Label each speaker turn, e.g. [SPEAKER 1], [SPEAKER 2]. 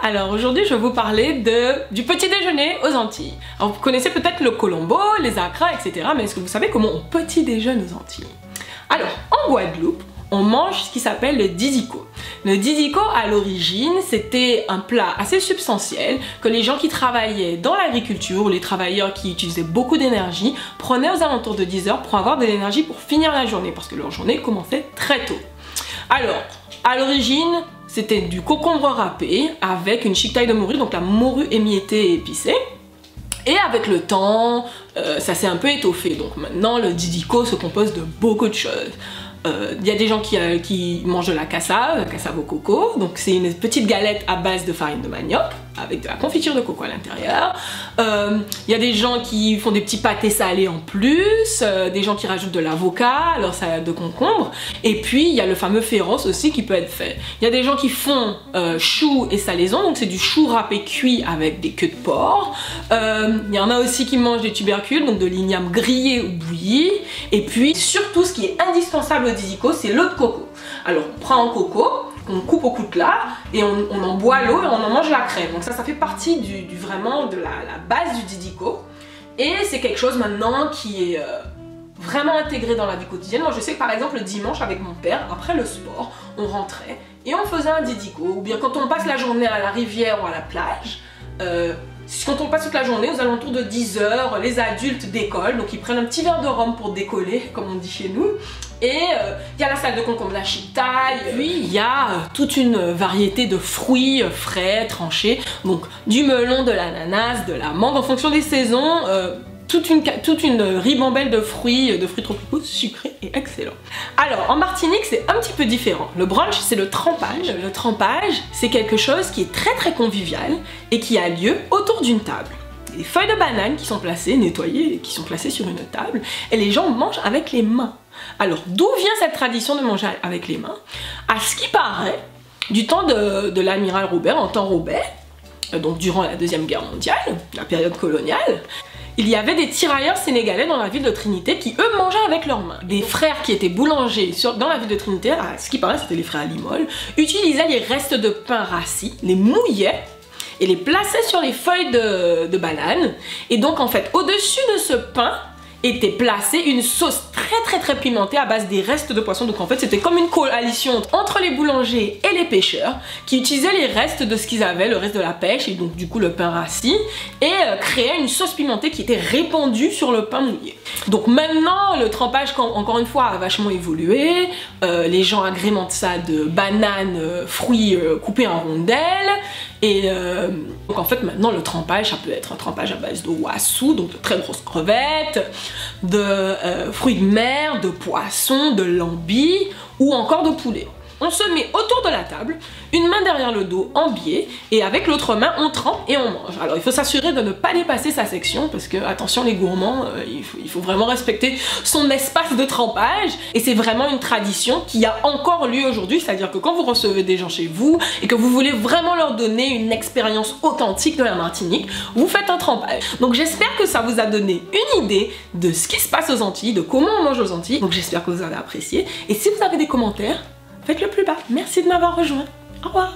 [SPEAKER 1] Alors aujourd'hui je vais vous parler du petit déjeuner aux Antilles. Alors vous connaissez peut-être le colombo, les acras, etc. Mais est-ce que vous savez comment on petit déjeune aux Antilles? Alors en Guadeloupe, on mange ce qui s'appelle le didico. Le didico à l'origine c'était un plat assez substantiel que les gens qui travaillaient dans l'agriculture ou les travailleurs qui utilisaient beaucoup d'énergie prenaient aux alentours de 10 h pour avoir de l'énergie pour finir la journée parce que leur journée commençait très tôt. Alors à l'origine c'était du concombre râpé avec une chiquetaille de morue, donc la morue émiettée et épicée. Et avec le temps, ça s'est un peu étoffé. Donc maintenant, le didico se compose de beaucoup de choses. Il y a des gens qui mangent de la cassave au coco. Donc c'est une petite galette à base de farine de manioc avec de la confiture de coco à l'intérieur. Il y a des gens qui font des petits pâtés salés en plus, des gens qui rajoutent de l'avocat, alors salade de concombre. Et puis il y a le fameux féroce aussi qui peut être fait. Il y a des gens qui font chou et salaison, donc c'est du chou râpé cuit avec des queues de porc. Il y en a aussi qui mangent des tubercules, donc de l'igname grillé ou bouilli. Et puis surtout ce qui est indispensable au didico, c'est l'eau de coco. Alors on prend un coco, on coupe au coutelas et on en boit l'eau et on en mange la crème. Donc ça fait partie vraiment de la base du didico. Et c'est quelque chose maintenant qui est vraiment intégré dans la vie quotidienne. Moi je sais que par exemple le dimanche avec mon père, après le sport, on rentrait et on faisait un didico. Ou bien quand on passe la journée à la rivière ou à la plage, quand on passe toute la journée, aux alentours de 10 h, les adultes décollent, donc ils prennent un petit verre de rhum pour décoller, comme on dit chez nous. Et il y a la salade de concombre, la chiquetaille, puis il y a toute une variété de fruits frais, tranchés, donc du melon, de l'ananas, de la mangue, en fonction des saisons, toute une ribambelle de fruits tropicaux sucrés et excellents. Alors en Martinique c'est un petit peu différent. Le brunch c'est le trempage. Le trempage c'est quelque chose qui est très convivial et qui a lieu autour d'une table. Des feuilles de banane qui sont placées, nettoyées, et qui sont placées sur une table et les gens mangent avec les mains. Alors d'où vient cette tradition de manger avec les mains? À ce qui paraît, du temps de l'amiral Robert, en temps Robert, donc durant la Deuxième Guerre mondiale, la période coloniale, il y avait des tirailleurs sénégalais dans la ville de Trinité qui eux mangeaient avec leurs mains. Des frères qui étaient boulangers dans la ville de Trinité, à ce qui paraît c'était les frères Limol, utilisaient les restes de pain rassis, les mouillaient et les plaçaient sur les feuilles de banane. Et donc en fait au-dessus de ce pain était placée une sauce très pimentée à base des restes de poisson. Donc en fait c'était comme une coalition entre les boulangers et les pêcheurs qui utilisaient les restes de ce qu'ils avaient, le reste de la pêche et donc du coup le pain rassis, et créaient une sauce pimentée qui était répandue sur le pain mouillé. Donc maintenant le trempage encore une fois a vachement évolué, les gens agrémentent ça de bananes, fruits coupés en rondelles. Et donc en fait maintenant le trempage ça peut être un trempage à base de wassou, donc de très grosses crevettes, de fruits de mer, de poissons, de lambis ou encore de poulet. On se met autour de la table, une main derrière le dos en biais et avec l'autre main on trempe et on mange. Alors il faut s'assurer de ne pas dépasser sa section parce que attention les gourmands, il faut vraiment respecter son espace de trempage et c'est vraiment une tradition qui a encore lieu aujourd'hui, c'est-à-dire que quand vous recevez des gens chez vous et que vous voulez vraiment leur donner une expérience authentique de la Martinique, vous faites un trempage. Donc j'espère que ça vous a donné une idée de ce qui se passe aux Antilles, de comment on mange aux Antilles, donc j'espère que vous avez apprécié et si vous avez des commentaires, faites-le plus bas. Merci de m'avoir rejoint. Au revoir.